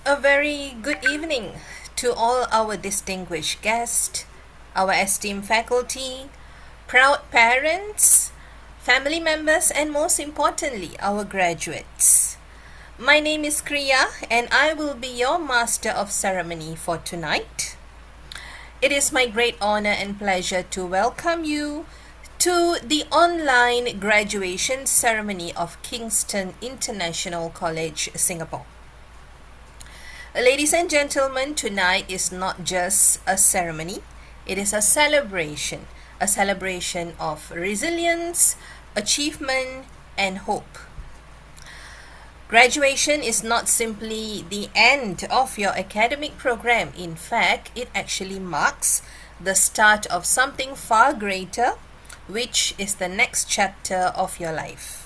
A very good evening to all our distinguished guests, our esteemed faculty, proud parents, family members, and most importantly, our graduates. My name is Kriya, and I will be your Master of Ceremony for tonight. It is my great honor and pleasure to welcome you to the online graduation ceremony of Kingston International College, Singapore. Ladies and gentlemen, tonight is not just a ceremony, it is a celebration of resilience, achievement, and hope. Graduation is not simply the end of your academic program. In fact, it actually marks the start of something far greater, which is the next chapter of your life.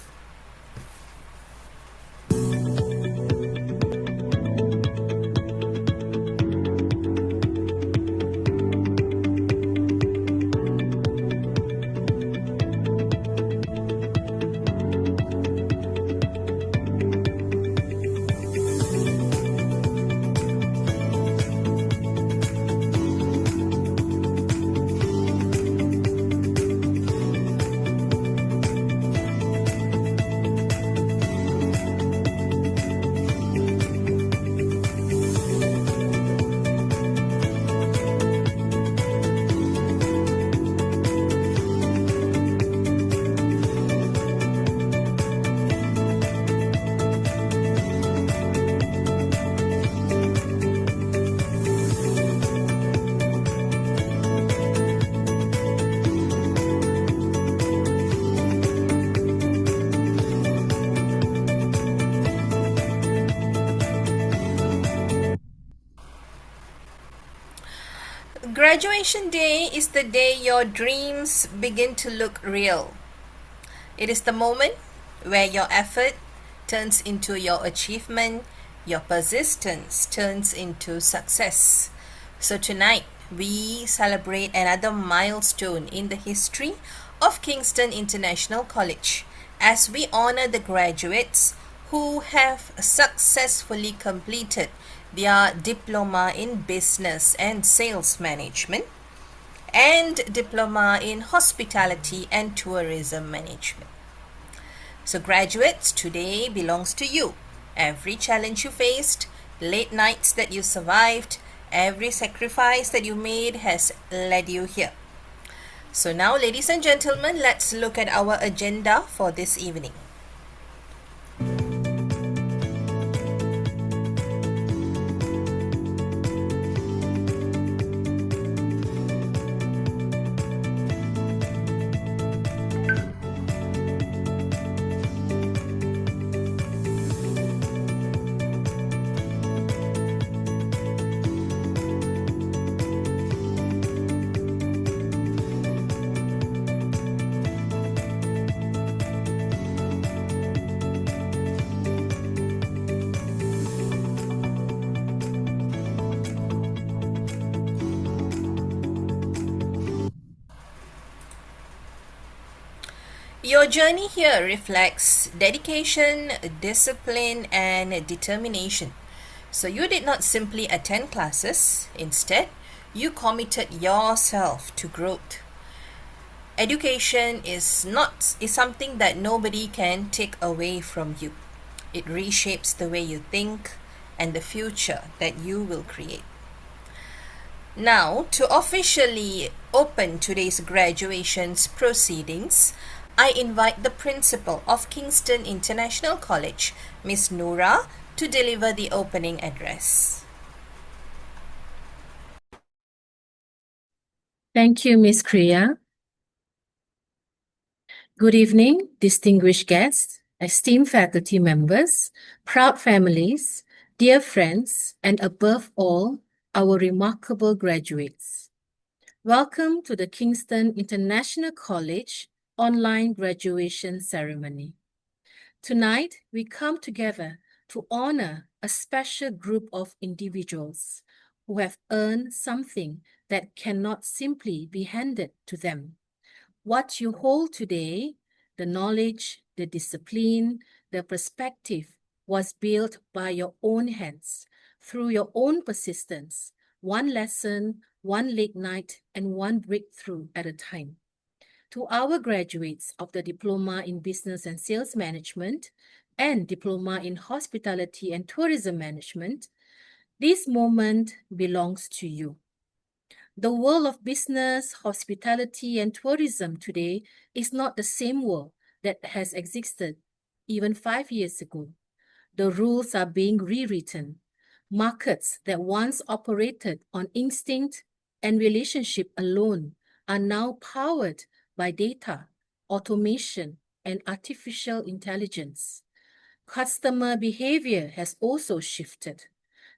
Graduation day is the day your dreams begin to look real. It is the moment where your effort turns into your achievement, your persistence turns into success. So tonight, we celebrate another milestone in the history of Kingston International College as we honor the graduates who have successfully completed their diploma in business and sales management and diploma in hospitality and tourism management. So graduates, today belongs to you. Every challenge you faced, late nights that you survived, every sacrifice that you made has led you here. So now, ladies and gentlemen, let's look at our agenda for this evening. Your journey here reflects dedication, discipline, and determination. So you did not simply attend classes, instead, you committed yourself to growth. Education is something that nobody can take away from you. It reshapes the way you think and the future that you will create. Now, to officially open today's graduation's proceedings, I invite the principal of Kingston International College, Ms. Noura, to deliver the opening address. Thank you, Ms. Kriya. Good evening, distinguished guests, esteemed faculty members, proud families, dear friends, and above all, our remarkable graduates. Welcome to the Kingston International College online graduation ceremony. Tonight, we come together to honor a special group of individuals who have earned something that cannot simply be handed to them. What you hold today, the knowledge, the discipline, the perspective, was built by your own hands through your own persistence, one lesson, one late night, and one breakthrough at a time. To our graduates of the Diploma in Business and Sales Management and Diploma in Hospitality and Tourism Management, this moment belongs to you. The world of business, hospitality, and tourism today is not the same world that has existed even 5 years ago. The rules are being rewritten. Markets that once operated on instinct and relationship alone are now powered by data, automation, and artificial intelligence. Customer behavior has also shifted.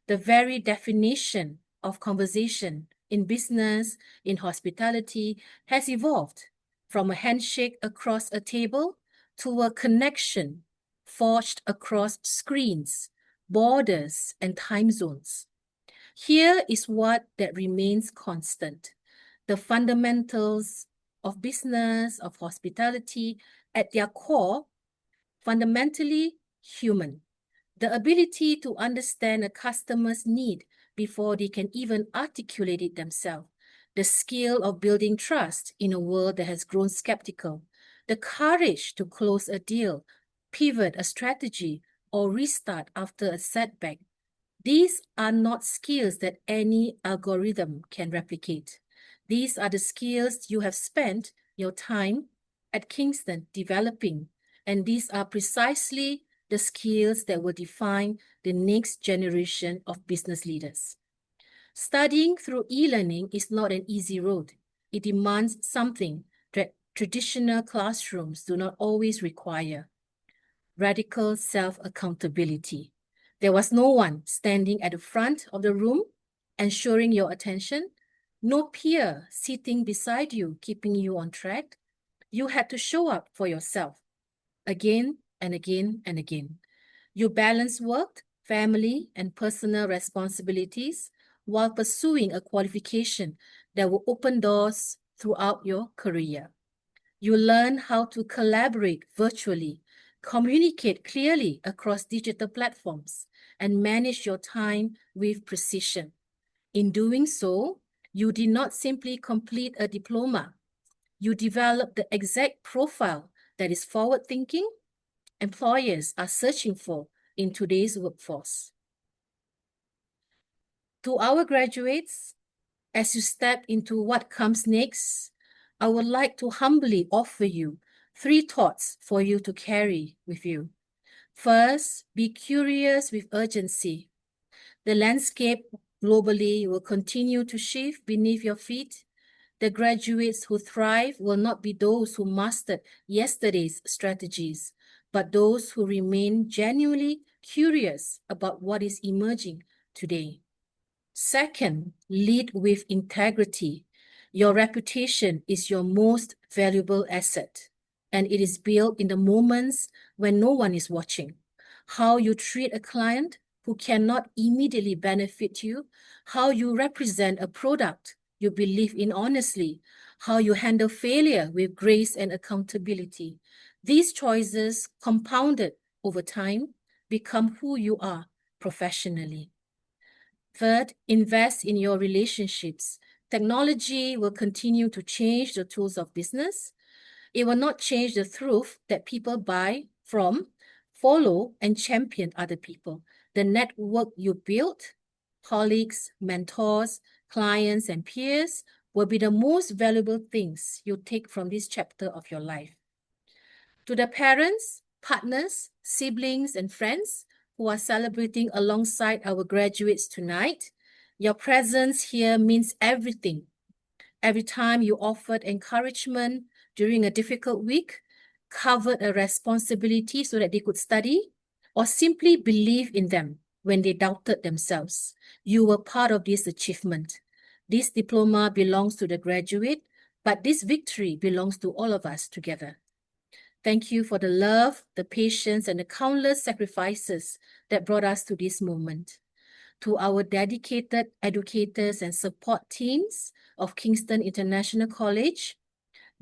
The very definition of conversation in business, in hospitality, has evolved from a handshake across a table to a connection forged across screens, borders, and time zones. Here is what that remains constant. The fundamentals of business, of hospitality, at their core, fundamentally human. The ability to understand a customer's need before they can even articulate it themselves. The skill of building trust in a world that has grown skeptical. The courage to close a deal, pivot a strategy, or restart after a setback. These are not skills that any algorithm can replicate. These are the skills you have spent your time at Kingston developing, and these are precisely the skills that will define the next generation of business leaders. Studying through e-learning is not an easy road. It demands something that traditional classrooms do not always require: radical self-accountability. There was no one standing at the front of the room ensuring your attention, no peer sitting beside you keeping you on track. You had to show up for yourself again and again and again. You balance work, family, and personal responsibilities while pursuing a qualification that will open doors throughout your career. You learn how to collaborate virtually, communicate clearly across digital platforms, and manage your time with precision. In doing so, you did not simply complete a diploma. You developed the exact profile that is forward-thinking employers are searching for in today's workforce. To our graduates, as you step into what comes next, I would like to humbly offer you 3 thoughts for you to carry with you. First, be curious with urgency. The landscape globally will continue to shift beneath your feet. The graduates who thrive will not be those who mastered yesterday's strategies, but those who remain genuinely curious about what is emerging today. Second, lead with integrity. Your reputation is your most valuable asset, and it is built in the moments when no one is watching. How you treat a client who cannot immediately benefit you, how you represent a product you believe in honestly, how you handle failure with grace and accountability. These choices, compounded over time, become who you are professionally. Third, invest in your relationships. Technology will continue to change the tools of business. It will not change the truth that people buy from, follow, and champion other people. The network you build, colleagues, mentors, clients, and peers will be the most valuable things you take from this chapter of your life. To the parents, partners, siblings, and friends who are celebrating alongside our graduates tonight, your presence here means everything. Every time you offered encouragement during a difficult week, covered a responsibility so that they could study, or simply believe in them when they doubted themselves, you were part of this achievement. This diploma belongs to the graduate, but this victory belongs to all of us together. Thank you for the love, the patience, and the countless sacrifices that brought us to this moment. To our dedicated educators and support teams of Kingston International College,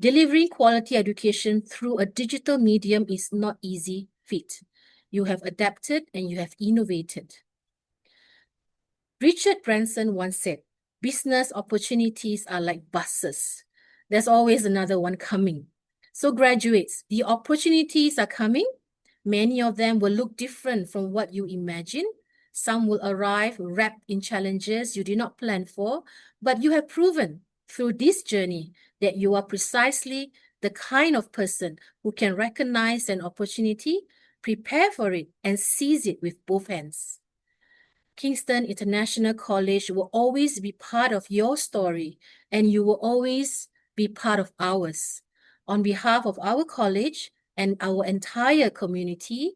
delivering quality education through a digital medium is not easy feat. You have adapted and you have innovated. Richard Branson once said, business opportunities are like buses. There's always another one coming. So graduates, the opportunities are coming. Many of them will look different from what you imagine. Some will arrive wrapped in challenges you did not plan for, but you have proven through this journey that you are precisely the kind of person who can recognize an opportunity, prepare for it, and seize it with both hands. Kingston International College will always be part of your story, and you will always be part of ours. On behalf of our college and our entire community,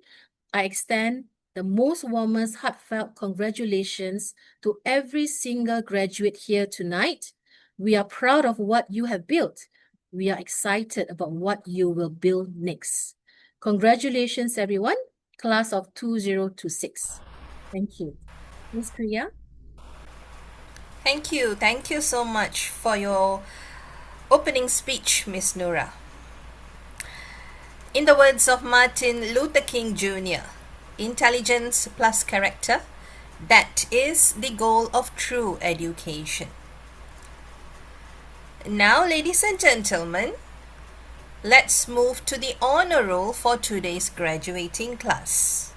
I extend the most warmest heartfelt congratulations to every single graduate here tonight. We are proud of what you have built. We are excited about what you will build next. Congratulations, everyone, class of 2026. Thank you. Miss Priya? Thank you. Thank you so much for your opening speech, Miss Noura. In the words of Martin Luther King Jr., intelligence plus character, that is the goal of true education. Now, ladies and gentlemen, let's move to the honor roll for today's graduating class.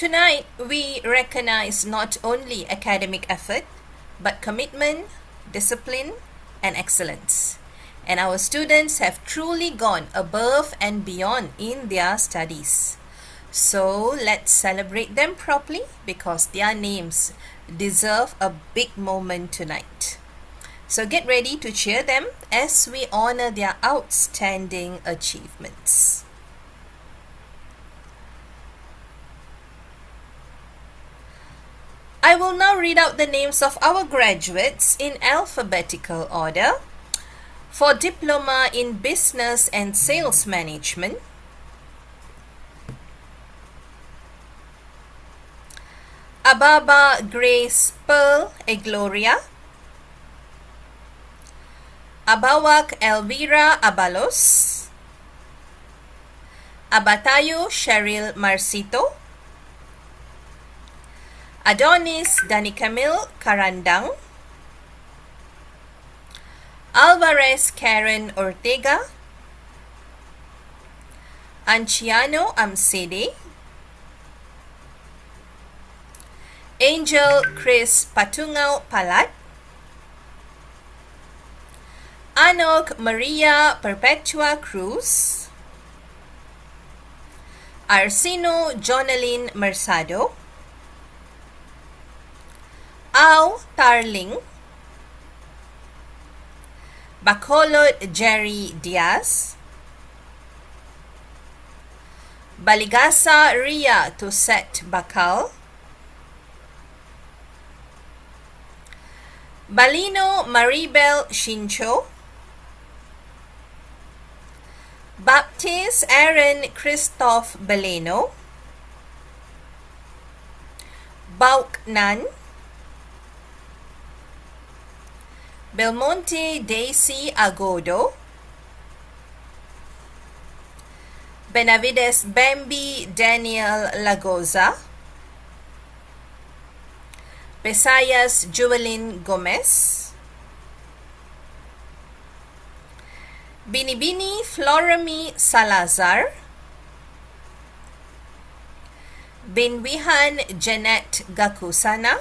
Tonight, we recognize not only academic effort, but commitment, discipline, and excellence. And our students have truly gone above and beyond in their studies. So let's celebrate them properly because their names deserve a big moment tonight. So get ready to cheer them as we honor their outstanding achievements. I will now read out the names of our graduates in alphabetical order. For Diploma in Business and Sales Management, Ababa Grace Pearl Egloria, Abawak Elvira Abalos, Abatayo Cheryl Marcito, Adonis Danicamil Karandang, Alvarez Karen Ortega, Anciano Amsede, Angel Chris Patungao Palat, Anok Maria Perpetua Cruz, Arsino Jonalyn Mersado, Au Tarling, Bacolod Jerry Diaz, Baligasa Ria Tuset Bakal, Balino Maribel Shincho, Baptist Aaron Christoph Beleno, Bauk Nan, Belmonte Daisy Agodo, Benavides Bambi Daniel Lagoza, Pesayas Juvelin Gomez, Binibini Florami Salazar, Binwihan Jeanette Gakusana,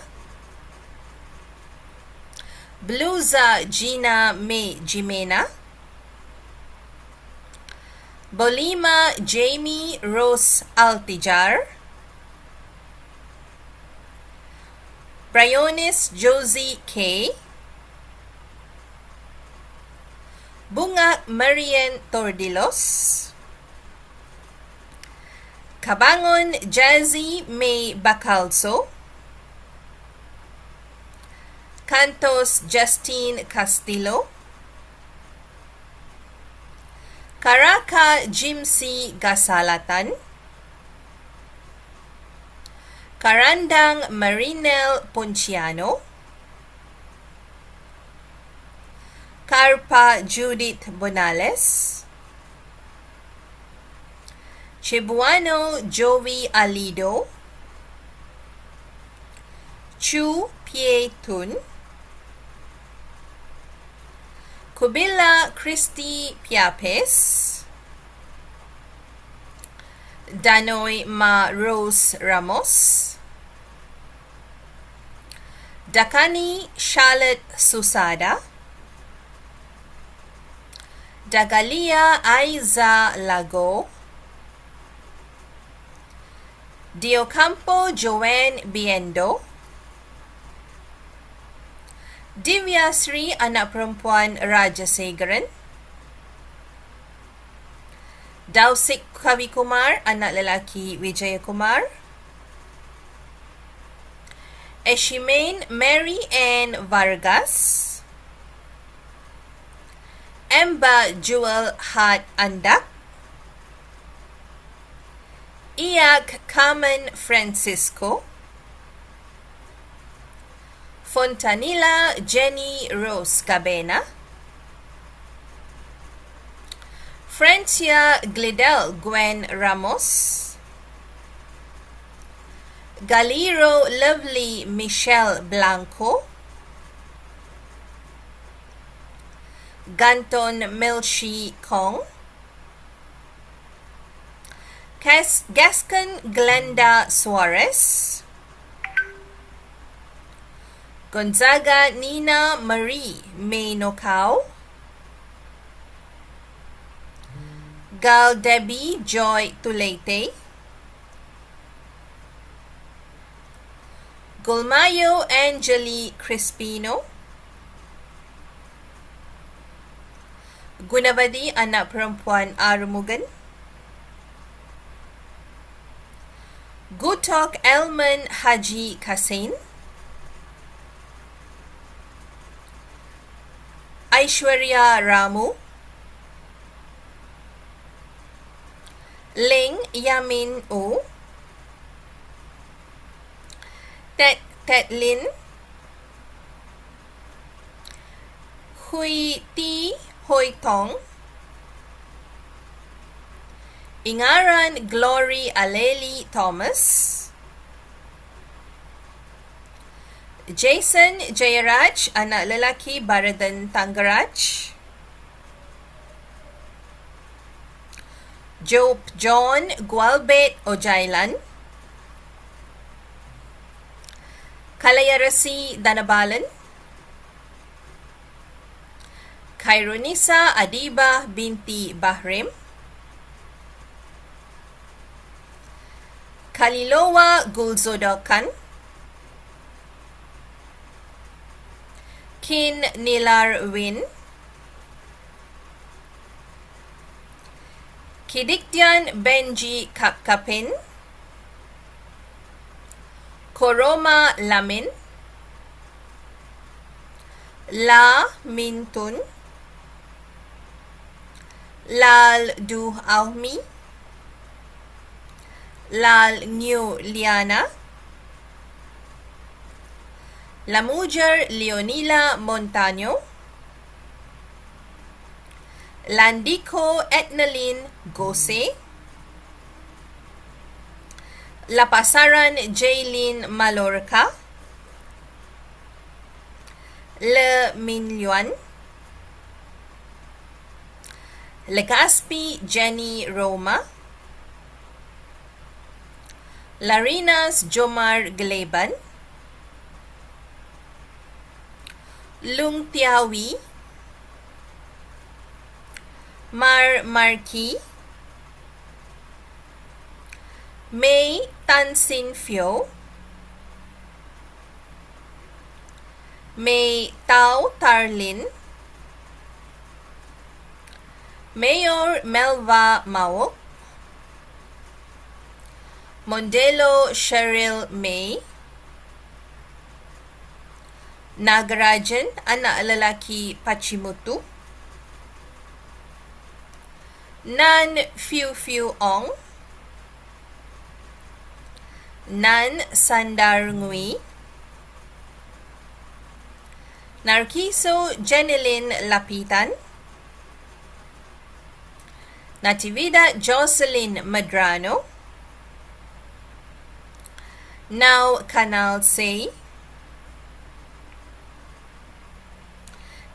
Bluza Gina May Jimena, Bolima Jamie Rose Altijar, Brionis Josie K, Bunga Marian Tordilos, Kabangon Jazzy May Bacalso, Cantos Justine Castillo, Karaka Jimsi Gasalatan, Karandang Marinel Ponciano, Carpa Judith Bonales, Cebuano Joey Alido, Chu Pietun, Kubila Christy Piapes, Danoy Ma Rose Ramos, Dakani Charlotte Susada, Dagalia Aiza Lago, Diocampo Joanne Biendo, Divya Sri anak perempuan Raja Segaran, Dausik Kavi Kumar anak lelaki Wijaya Kumar, Eshimain Mary Ann Vargas, Emba Jewel Hart Andak, Iak Carmen Francisco, Fontanilla Jenny Rose Cabena, Francia Glidel Gwen Ramos, Galiro Lovely Michelle Blanco, Ganton Melchi Kong, Gascon Glenda Suarez, Gonzaga Nina Marie Maynocao, Gal Debbie Joy Tulete, Gulmayo Angeli Crispino, Gunavadi anak perempuan Arumugan, Gutok Elman Haji Kasin, Aishwarya Ramu, Ling Yamin O, Tet Lin, Hui Ti Hoi Tong, Ingaran Glory Aleli Thomas, Jason Jayaraj anak lelaki Baradan Tanggaraj, Job John Gualbet Ojailan, Kalayarasi Danabalan, Khairunisa Adiba binti Bahrim, Kalilowa Gulzodokan, Kin Nilar Win, Kidiktian Benji Kapkapin, Koroma Lamin, La Mintun, Lal Du Ahmi, Lal New Liana, Lamujer Leonila Montaño, Landico Etnalin Gose, La Pasaran Jaylin Malorca, Le Minluan, Legaspi Jenny Roma, Larinas Jomar Gleban, Lung Tiawi, Mar Marquis, May Tan Sin Fio, May Tao Tarlin, Mayor Melva Mao, Mondelo Cheryl May. Nagarajan, anak lelaki Pachimutu. Nan Fiu Fiu Ong. Nan Sandar Ngui. Narciso Jenilyn Lapitan. Natividad Jocelyn Madrano. Now Kanal Say.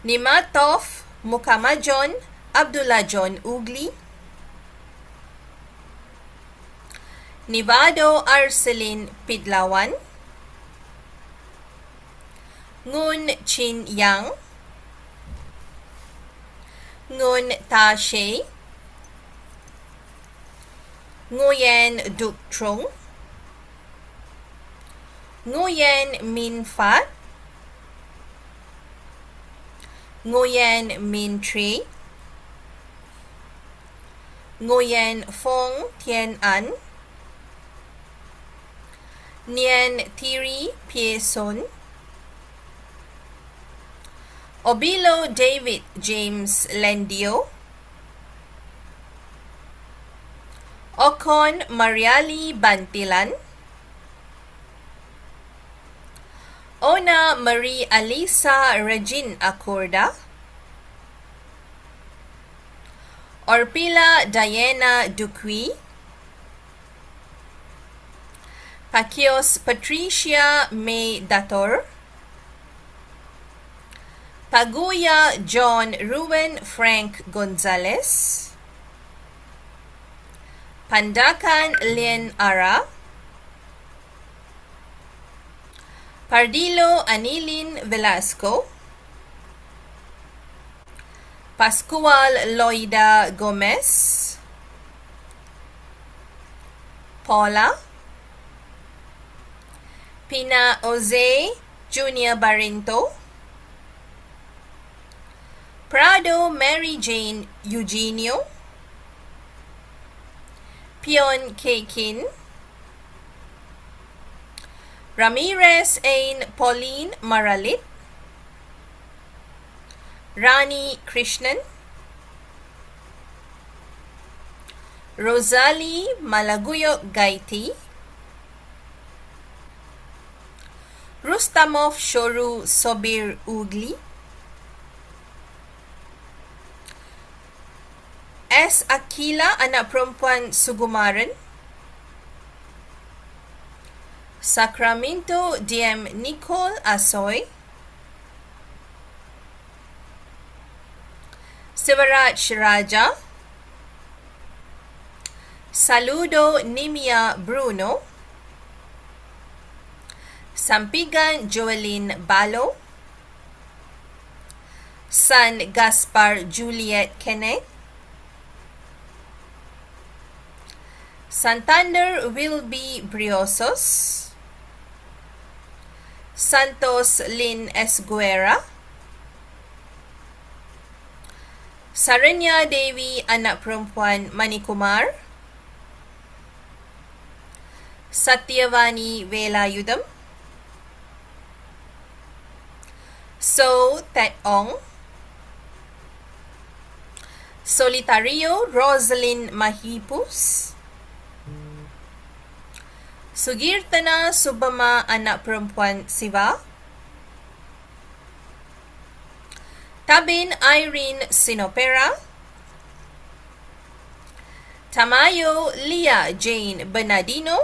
Nimatov Mukamajon Abdullah John Ugli. Nivado Arcelin Pidlawan. Ngun Chin Yang. Ngun Ta She. Nguyen Duc Trung. Nguyen Min Fat. Nguyen Min Tri. Nguyen Phong Tien An. Nien Thiri Pierson. Obilo David James Lendio. Ocon Mariali Bantilan. Ona Marie Alisa Regine Acorda. Orpila Diana Duqui. Pakios Patricia May Dator. Paguya John Ruben Frank Gonzalez. Pandakan Lien Ara. Pardilo Anilin Velasco. Pascual Loida Gomez. Paula. Pina Jose Junior Barinto. Prado Mary Jane Eugenio. Pion Kekin. Ramirez Ain Pauline Maralit. Rani Krishnan. Rosalie Malaguyo Gaiti. Rustamov Shoru Sobir Ugli. S. Akila, anak perempuan Sugumaran. Sacramento DM Nicole Asoy. Sivaraj Raja. Saludo Nimia Bruno. Sampigan Joelyn Balo. San Gaspar Juliet Kenneth. Santander Wilby Briosos. Santos Lin Esguera. Saranya Devi, anak perempuan Manikumar. Satyavani Velayudam. So Tet Ong. Solitario Rosalind Mahipus. Sugirtana Subama, anak perempuan Siva. Tabin Irene Sinopera. Tamayo Leah Jane Bernardino.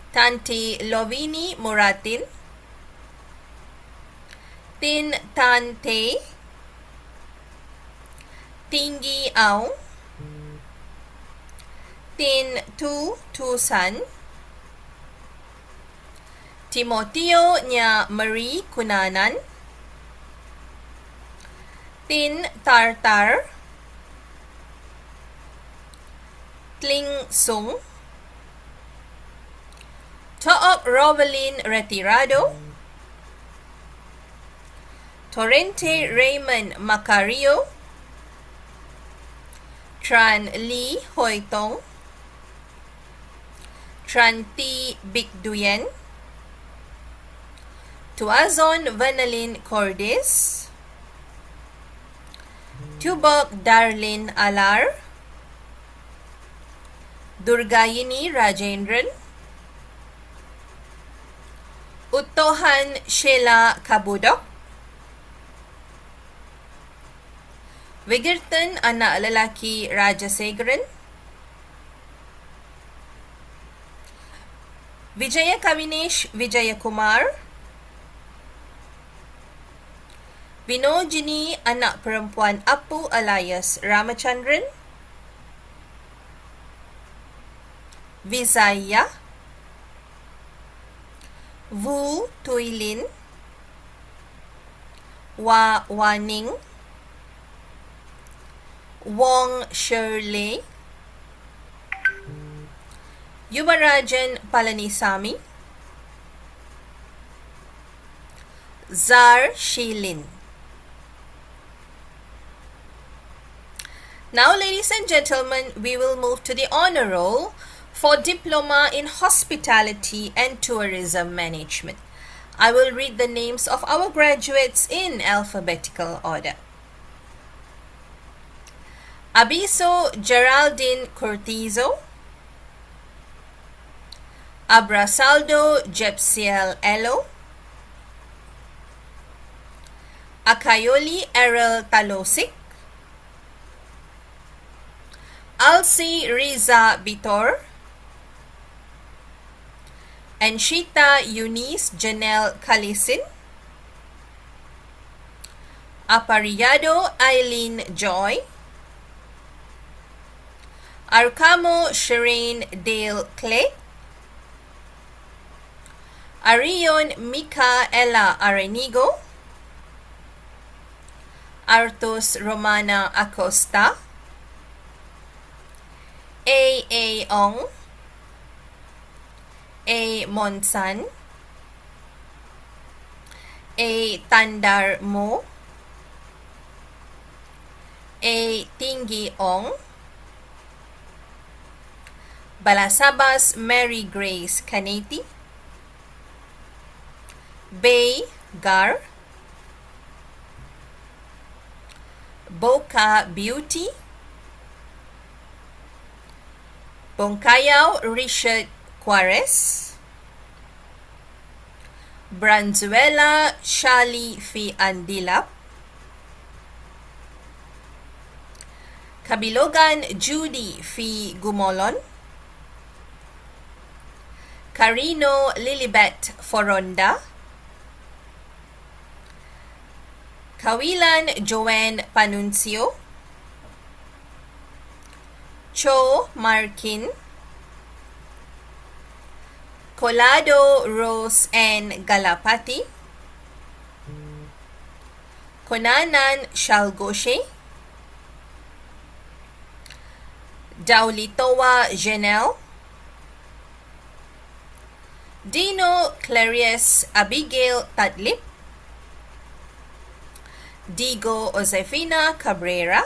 Tanti Lovini Muratin. Tin Tante. Tinggi Aung. Tin Tu Tusan. Timoteo Nya Marie Kunanan. Tin Tartar. Tling Sung. Took Rovelin Retirado. Torrente Raymond Macario. Tran Lee Hoitong. Tranti Bigduyen, Tuazon Vanalin Cordis, Tubok Darlin Alar, Durgayini Rajendran, Uttohan Sheila Kabudok, Wigirtan anak lelaki Rajasegran, Vijaya Kavinesh Vijayakumar, Vinojini anak perempuan Apu alias Ramachandran, Vizaya, Vu Tuilin, Wa Waning, Wong Shirley, Yuvarajan Palanisamy, Zar Shilin. Now, ladies and gentlemen, we will move to the honor roll for Diploma in Hospitality and Tourism Management. I will read the names of our graduates in alphabetical order. Abiso Geraldine Cortizo, Abrasaldo Jepsiel Elo, Akayoli Errol Talosik, Alci Riza Bitor, Anshita Eunice Janelle Kalisin, Apariyado Eileen Joy, Arcamo Shireen Dale Clay, Arion Mika Ella Arenigo, Artos Romana Acosta, A. Ong, A. Monsan, A. Tandar Mo, A. Tingi Ong, Balasabas Mary Grace Caneti, Bay Gar, Boca Beauty, Bongkayao Richard Juarez, Branzuela Shali Fi Andilap, Kabilogan Judy Fi Gumolon, Carino Lilibet Foronda, Kawilan Joanne Panuncio, Cho Markin, Colado Rose N. Galapati, Konanan Shalgoshe, Daulitowa Janelle, Dino Clarice Abigail Tadlip, Digo Josefina Cabrera,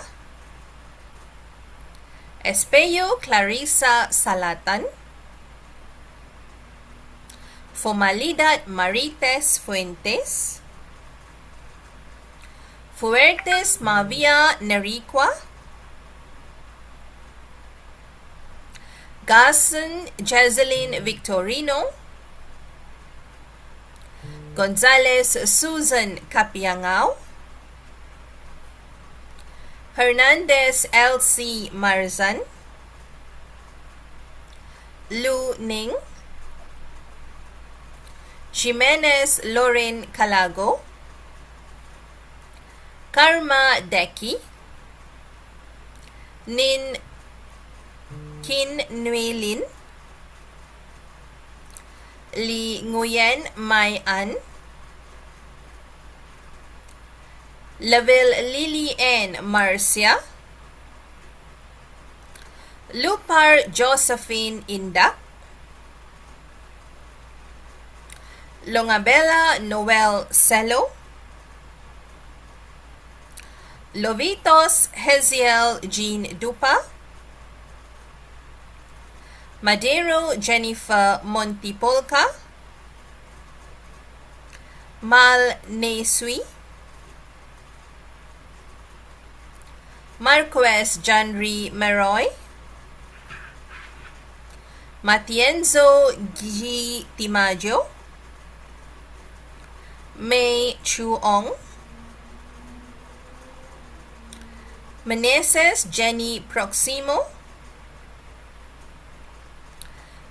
Espeyo Clarissa Salatan, Formalidad Marites Fuentes, Fuertes Mavia Neriqua, Gassen Jezeline Victorino, Gonzalez Susan Capiangao, Hernandez Elsie Marzan, Lu Ning, Jimenez Lauren Calago, Karma Deki, Nin Kin Nguyen, Li Nguyen Mai An, Laville Lily N. Marcia, Lupar Josephine Inda, Longabella Noel Celo, Lovitos Heziel Jean Dupa, Madero Jennifer Montipolka, Mal Nesui, Marquez Janri Meroy, Matienzo G. Timaggio, May Chuong, Meneses Jenny Proximo,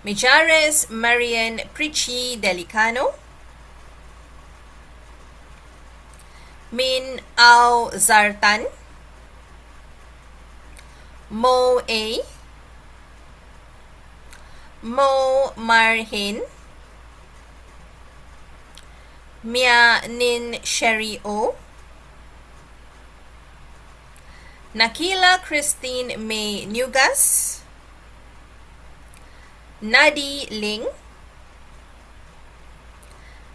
Mijares Marian Prichi Delicano, Min Au Zartan, Mo A, Mo Marhin, Mia Nin Sherry O, Nakila Christine May Nugas, Nadi Ling,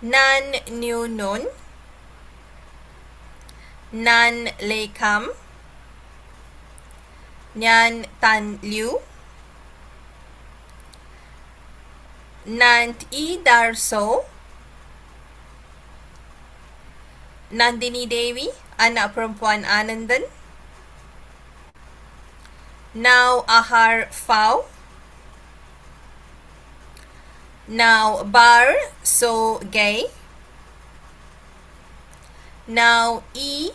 Nan New Nun, Nan Lei Kam, Nyan Tan Liu, Nant E. Darso, Nandini Devi, anak perempuan Anandan, Now Ahar Fau, Now Bar So Gay, Now E.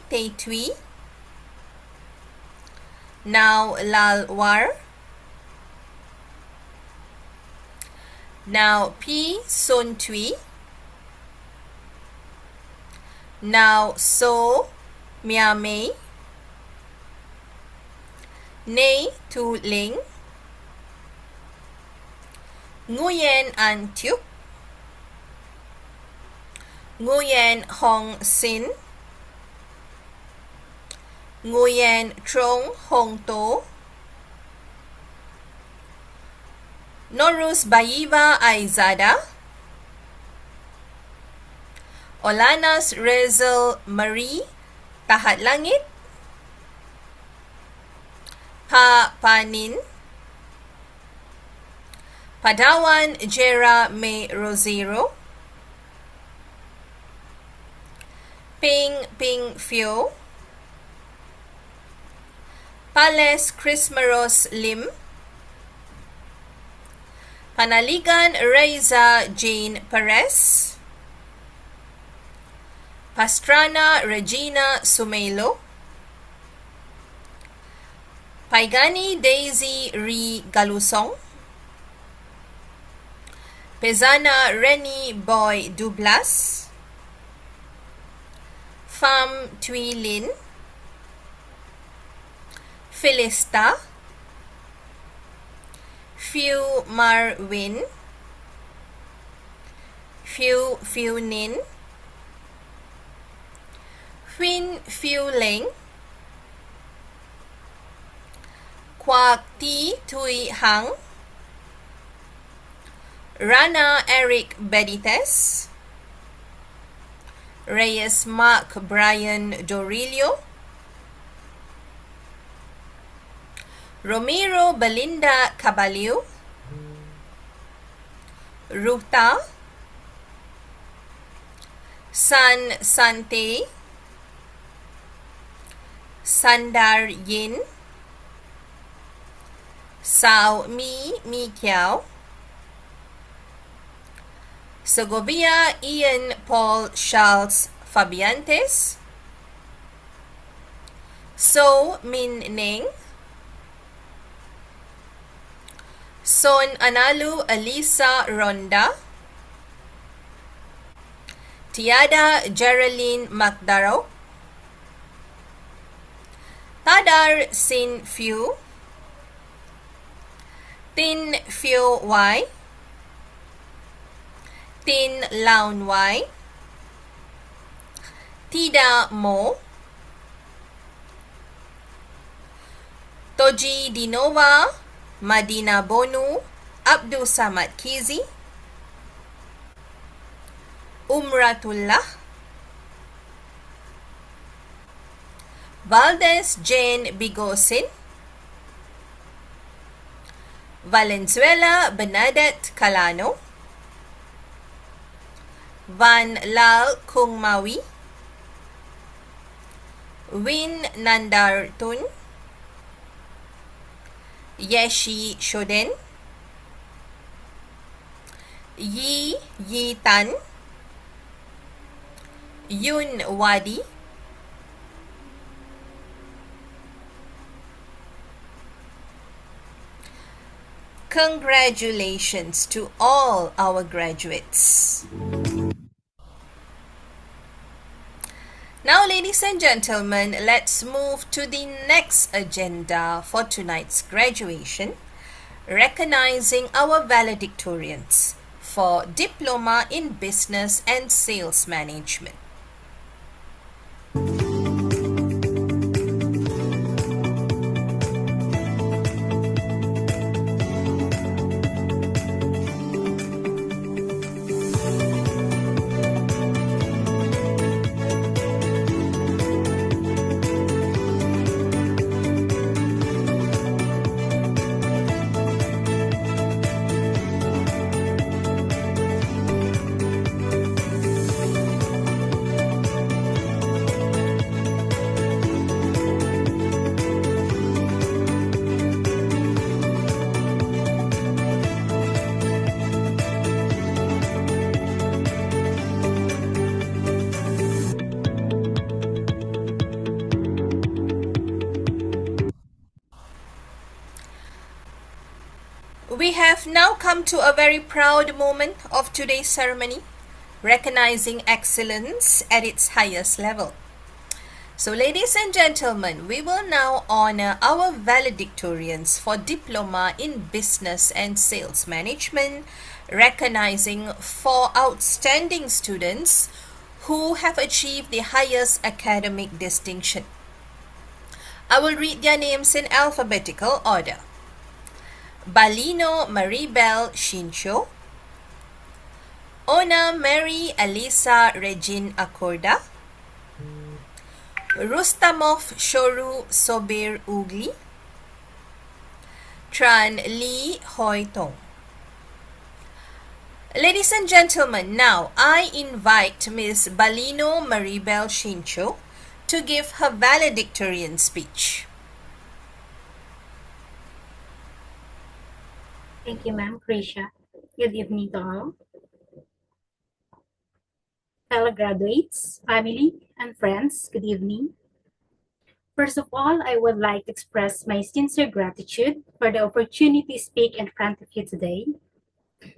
Te Tui, Now Lal War, Now P. Sun Tui, Now So Mia Mei, Nei Tu Ling, Nguyen An Tuc, Nguyen Hong Sin, Nguyen Trong Hong To, Norus Bayiva Aizada, Olanas Rezel Marie Tahat Langit, Pa Panin, Padawan Jera May Rosero, Ping Ping Fio, Pales Chrismaros Lim, Panaligan Reza Jane Perez, Pastrana Regina Sumelo, Paigani Daisy Ri Galusong, Pezana Reni Boy Dublas, Pham Thuy Lin, Philista, Phew Mar Win, Phew Nin, Huyn Phew Leng, Quoc Ti Thuy Hang, Rana Eric Benitez, Reyes Mark Brian Dorillo, Romero Belinda Caballero, Ruta, San Sante, Sandar Yin, Sao Mi Kiao, Segovia Ian Paul Charles Fabiantes, So Min Ning, Son Analu Elisa Ronda, Tiada Geraldine Macdarrow, Tadar Sin Phew, Tin Phew Y, Tin Laun Y, Tida Mo, Toji Dinova, Madina Bonu, Abdul Samad Kizi, Umratullah, Valdez Jane Bigosin, Valenzuela Bernadette Calano, Van Lal Kungmawi, Win Nandartun, Yeshi Shoden, Yi Tan, Yun Wadi, Congratulations to all our graduates. Now, ladies and gentlemen, let's move to the next agenda for tonight's graduation, recognizing our valedictorians for Diploma in Business and Sales Management. We have now come to a very proud moment of today's ceremony, recognizing excellence at its highest level. So, ladies and gentlemen, we will now honor our valedictorians for Diploma in Business and Sales Management, recognizing 4 outstanding students who have achieved the highest academic distinction. I will read their names in alphabetical order. Balino Maribel Shincho, Ona Mary Alisa Regine Akorda, Rustamov Shoru Sobir Ugli, Tran Lee Hoi Tong. Ladies and gentlemen, now I invite Ms. Balino Maribel Shincho to give her valedictorian speech. Thank you, Ma'am Krisha. Good evening to all. Fellow graduates, family, and friends, good evening. First of all, I would like to express my sincere gratitude for the opportunity to speak in front of you today.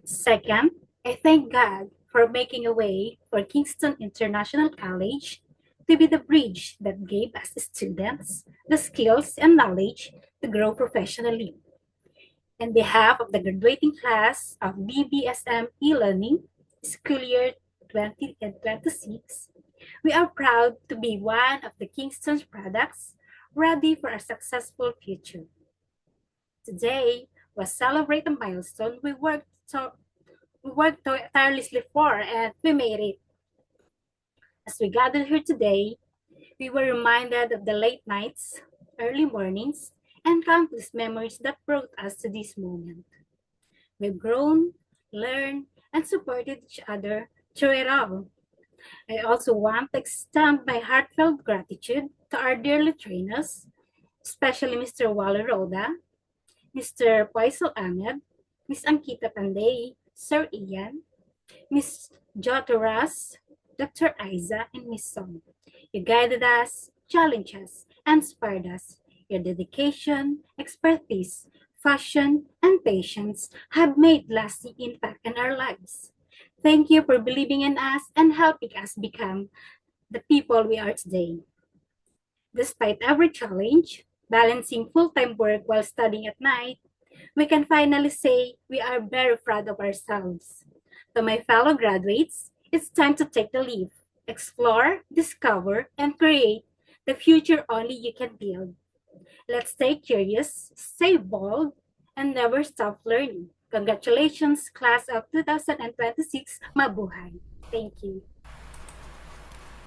Second, I thank God for making a way for Kingston International College to be the bridge that gave us students the skills and knowledge to grow professionally. On behalf of the graduating class of DBSM e-learning, school year 2026, we are proud to be one of the Kingston's products ready for a successful future. Today, we celebrate a milestone we worked tirelessly for, and we made it. As we gathered here today, we were reminded of the late nights, early mornings, and countless memories that brought us to this moment. We've grown, learned, and supported each other through it all. I also want to extend my heartfelt gratitude to our dearly trainers, especially Mr. Waller Roda, Mr. Faisal Ahmed, Ms. Ankita Panday, Sir Ian, Ms. Jotoras, Dr. Aiza, and Ms. Song. You guided us, challenged us, and inspired us. Your dedication, expertise, passion, and patience have made lasting impact in our lives. Thank you for believing in us and helping us become the people we are today. Despite every challenge, balancing full-time work while studying at night, we can finally say we are very proud of ourselves. To my fellow graduates, it's time to take the leap, explore, discover, and create the future only you can build. Let's stay curious, stay bold, and never stop learning. Congratulations, class of 2026, mabuhay. Thank you.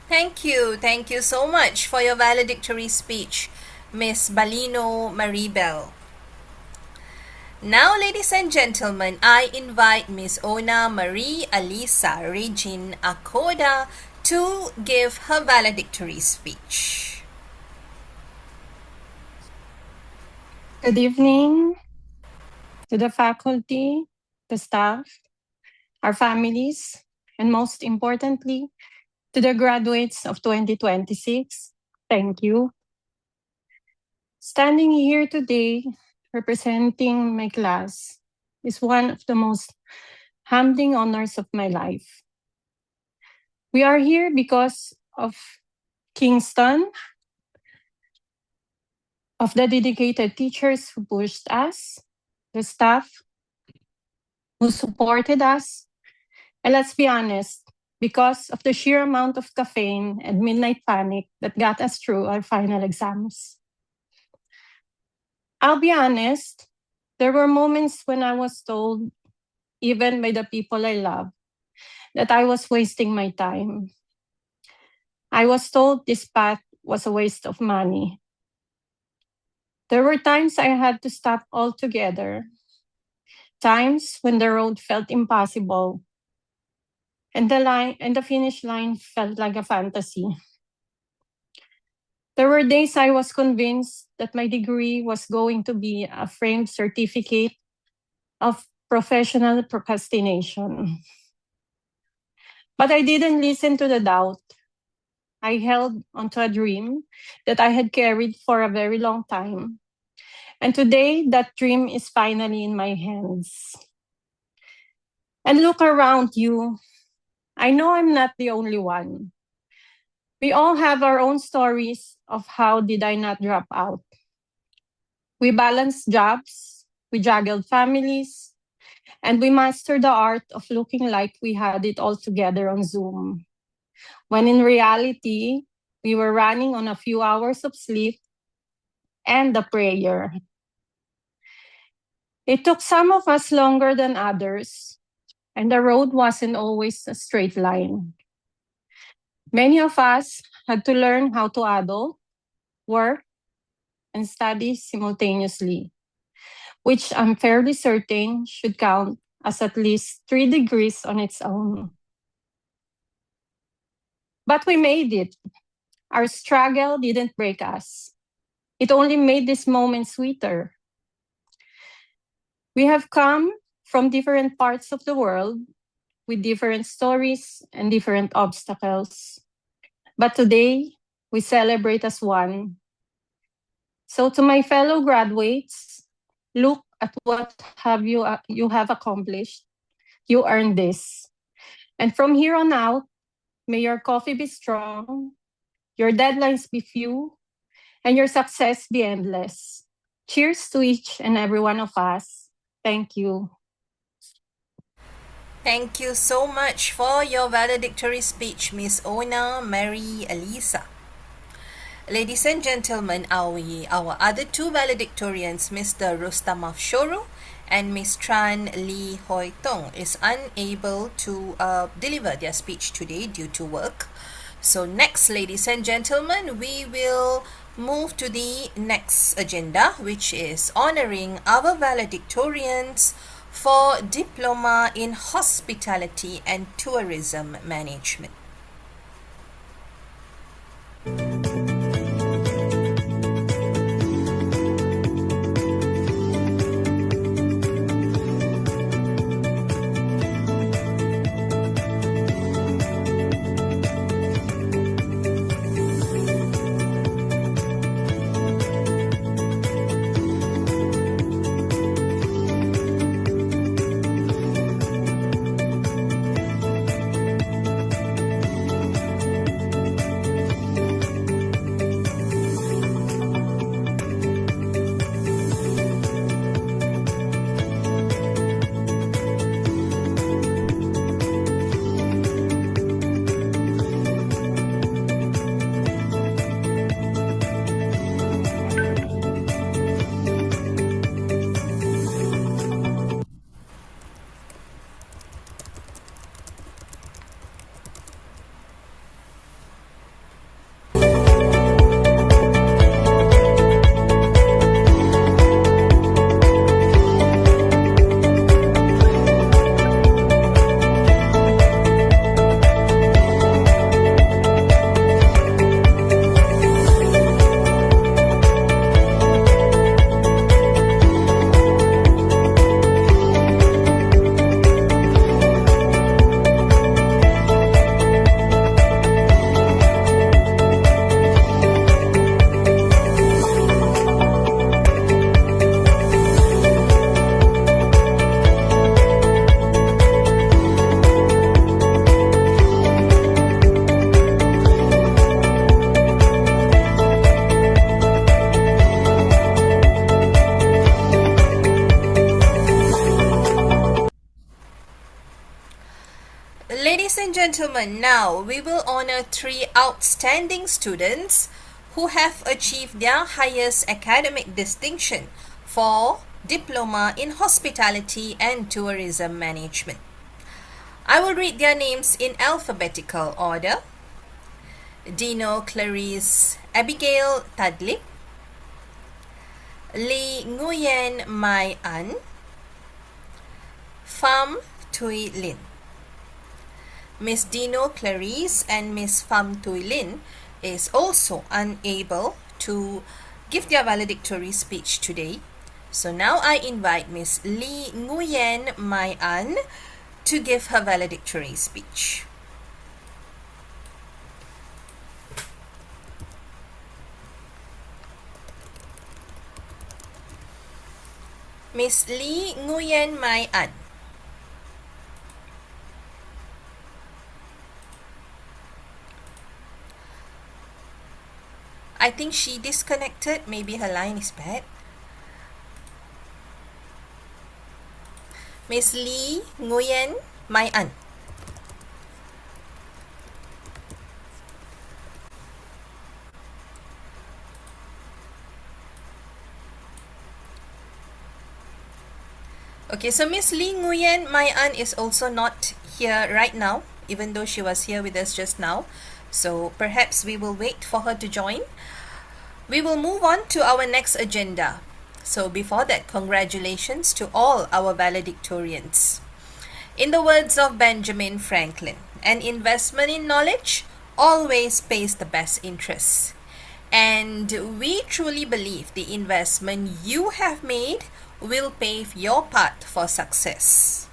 Thank you. Thank you so much for your valedictory speech, Ms. Balino Maribel. Now, ladies and gentlemen, I invite Miss Ona Marie Alisa Regine Akoda to give her valedictory speech. Good evening to the faculty, the staff, our families, and most importantly, to the graduates of 2026. Thank you. Standing here today representing my class is one of the most humbling honors of my life. We are here because of Kingston, of the dedicated teachers who pushed us, the staff who supported us, and let's be honest, because of the sheer amount of caffeine and midnight panic that got us through our final exams. I'll be honest, there were moments when I was told, even by the people I love, that I was wasting my time. I was told this path was a waste of money. There were times I had to stop altogether, times when the road felt impossible, and the finish line felt like a fantasy. There were days I was convinced that my degree was going to be a framed certificate of professional procrastination. But I didn't listen to the doubt. I held onto a dream that I had carried for a very long time. And today, that dream is finally in my hands. And look around you. I know I'm not the only one. We all have our own stories of how did I not drop out. We balanced jobs, we juggled families, and we mastered the art of looking like we had it all together on Zoom. When in reality, we were running on a few hours of sleep and a prayer. It took some of us longer than others, and the road wasn't always a straight line. Many of us had to learn how to adult, work, and study simultaneously, which I'm fairly certain should count as at least 3 degrees on its own. But we made it. Our struggle didn't break us. It only made this moment sweeter. We have come from different parts of the world with different stories and different obstacles. But today, we celebrate as one. So to my fellow graduates, look at what you have accomplished. You earned this. And from here on out, may your coffee be strong, your deadlines be few, and your success be endless. Cheers to each and every one of us. Thank you. Thank you so much for your valedictory speech, Miss Ona Marie Alisa. Ladies and gentlemen, our other two valedictorians, Mr. Rustamov Shoru and Miss Tran Lee Hoi Tong, is unable to deliver their speech today due to work. So next, ladies and gentlemen, we will move to the next agenda, which is honoring our valedictorians for Diploma in Hospitality and Tourism Management. and gentlemen, now we will honor 3 outstanding students who have achieved their highest academic distinction for Diploma in Hospitality and Tourism Management. I will read their names in alphabetical order. Dino Clarice Abigail Tadlip, Lee Nguyen Mai An, Pham Thuy Lin. Miss Dino Clarice and Miss Pham Thuy Lin is also unable to give their valedictory speech today. So now I invite Miss Lee Nguyen Mai An to give her valedictory speech. Miss Lee Nguyen Mai An. I think she disconnected. Maybe her line is bad. Miss Lee Nguyen Mai An. Okay, so Miss Lee Nguyen Mai An is also not here right now, even though she was here with us just now. So perhaps we will wait for her to join. We will move on to our next agenda. So before that, congratulations to all our valedictorians. In the words of Benjamin Franklin, an investment in knowledge always pays the best interest. And we truly believe the investment you have made will pave your path for success.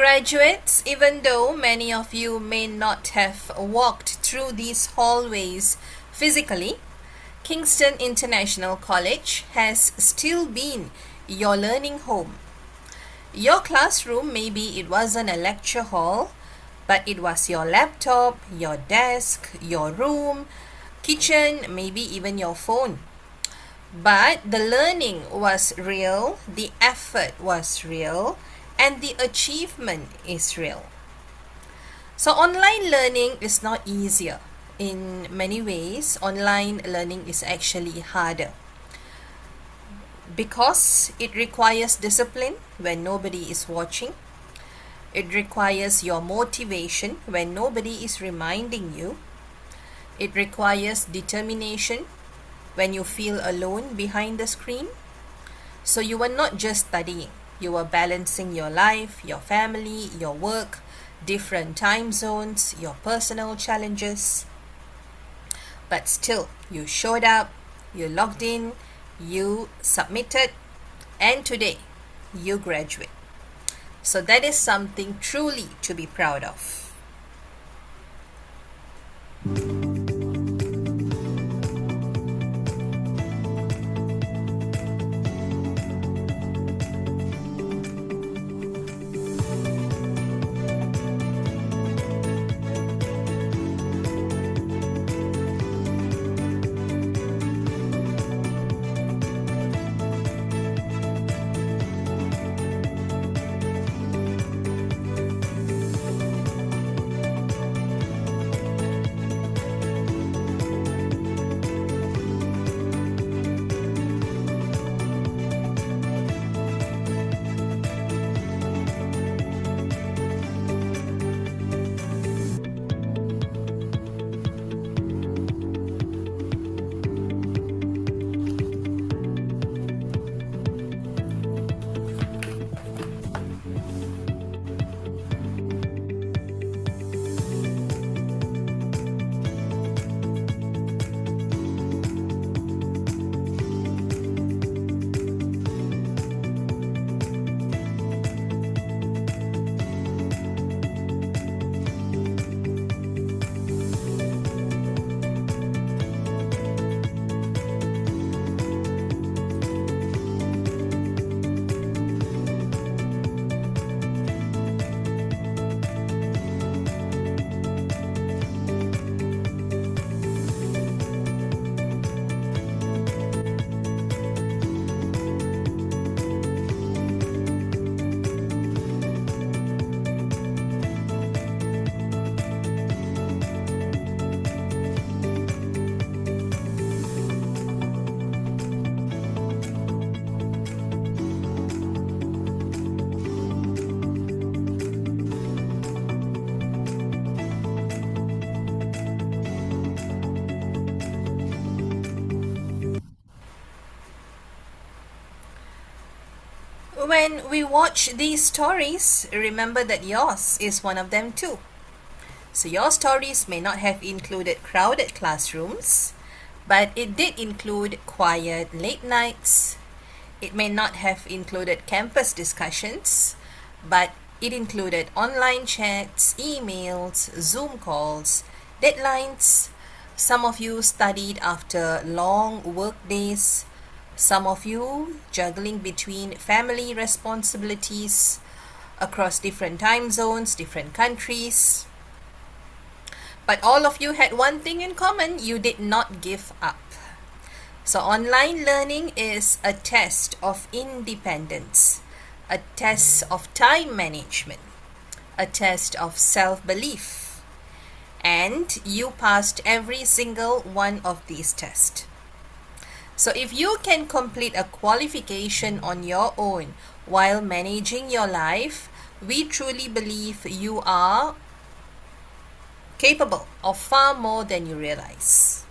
Graduates, even though many of you may not have walked through these hallways physically, Kingston International College has still been your learning home. Your classroom, maybe it wasn't a lecture hall, but it was your laptop, your desk, your room, kitchen, maybe even your phone. But the learning was real, the effort was real, and the achievement is real. So online learning is not easier. In many ways, online learning is actually harder because it requires discipline when nobody is watching. It requires your motivation when nobody is reminding you. It requires determination when you feel alone behind the screen. So you are not just studying. You are balancing your life, your family, your work, different time zones, your personal challenges. But still, you showed up, you logged in, you submitted, and today you graduate. So that is something truly to be proud of. When we watch these stories, remember that yours is one of them too. So your stories may not have included crowded classrooms, but it did include quiet late nights. It may not have included campus discussions, but it included online chats, emails, Zoom calls, deadlines. Some of you studied after long work days. Some of you juggling between family responsibilities across different time zones, different countries. But all of you had one thing in common: you did not give up. So online learning is a test of independence, a test of time management, a test of self-belief. And you passed every single one of these tests. So if you can complete a qualification on your own while managing your life, we truly believe you are capable of far more than you realize.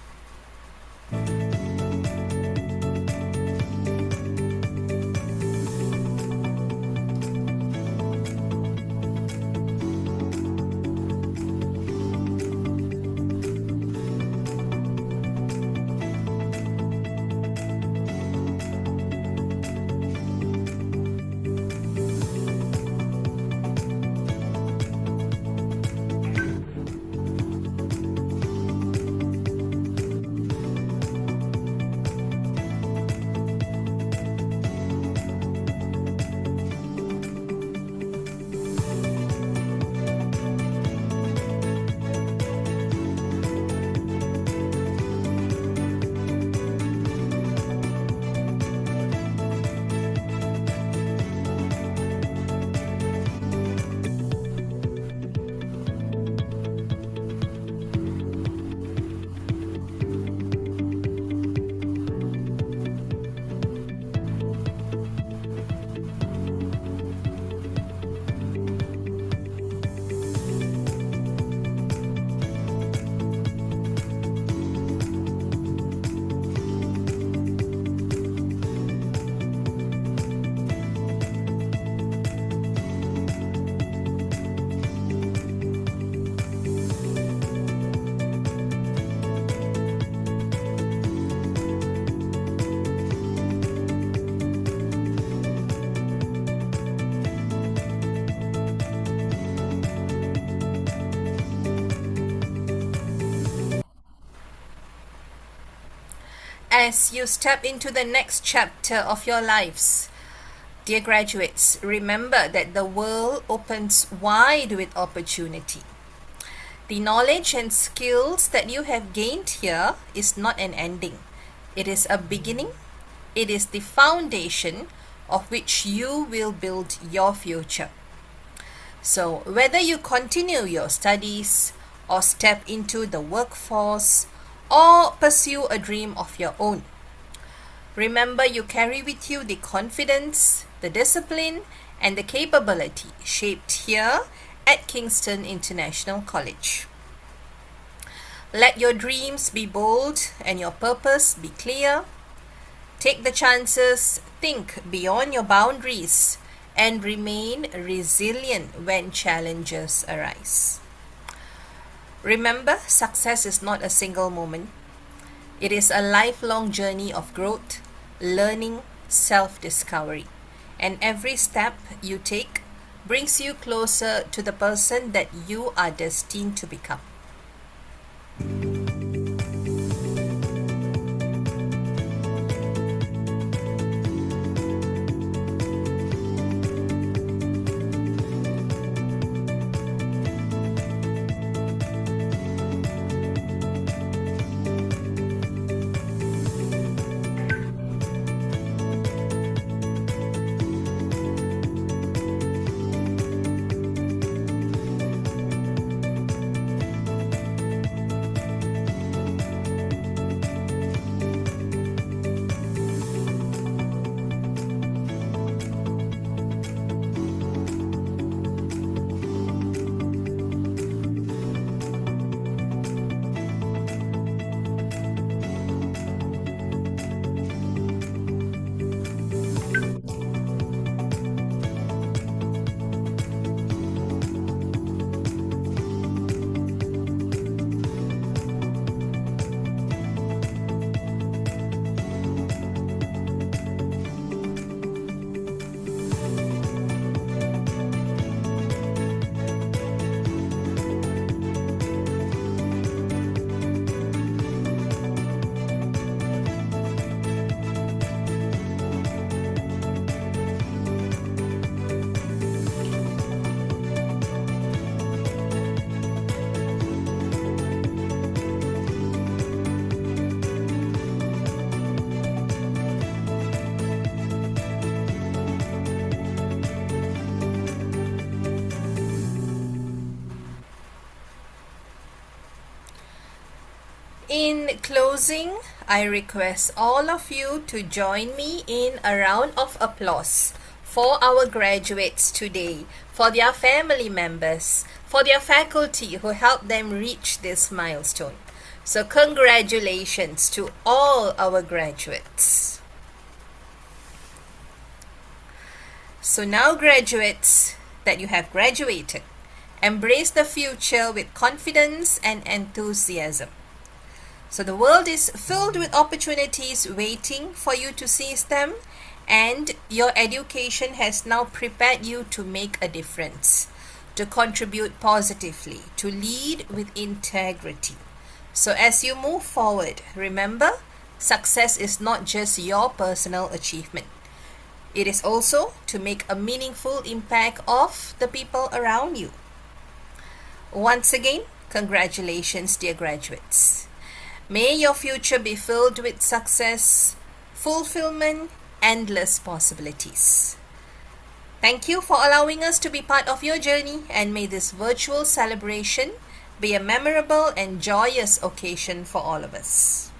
as you step into the next chapter of your lives. Dear graduates, remember that the world opens wide with opportunity. The knowledge and skills that you have gained here is not an ending. It is a beginning. It is the foundation of which you will build your future. So whether you continue your studies or step into the workforce or pursue a dream of your own, remember you carry with you the confidence, the discipline, and the capability shaped here at Kingston International College. Let your dreams be bold and your purpose be clear. Take the chances, think beyond your boundaries, and remain resilient when challenges arise. Remember, success is not a single moment. It is a lifelong journey of growth, learning, self-discovery. And every step you take brings you closer to the person that you are destined to become. In closing, I request all of you to join me in a round of applause for our graduates today, for their family members, for their faculty who helped them reach this milestone. So congratulations to all our graduates. So now, graduates, that you have graduated, embrace the future with confidence and enthusiasm. So the world is filled with opportunities waiting for you to seize them, and your education has now prepared you to make a difference, to contribute positively, to lead with integrity. So as you move forward, remember, success is not just your personal achievement. It is also to make a meaningful impact of the people around you. Once again, congratulations, dear graduates. May your future be filled with success, fulfillment, endless possibilities. Thank you for allowing us to be part of your journey, and may this virtual celebration be a memorable and joyous occasion for all of us.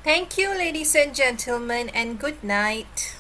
Thank you, ladies and gentlemen, and good night.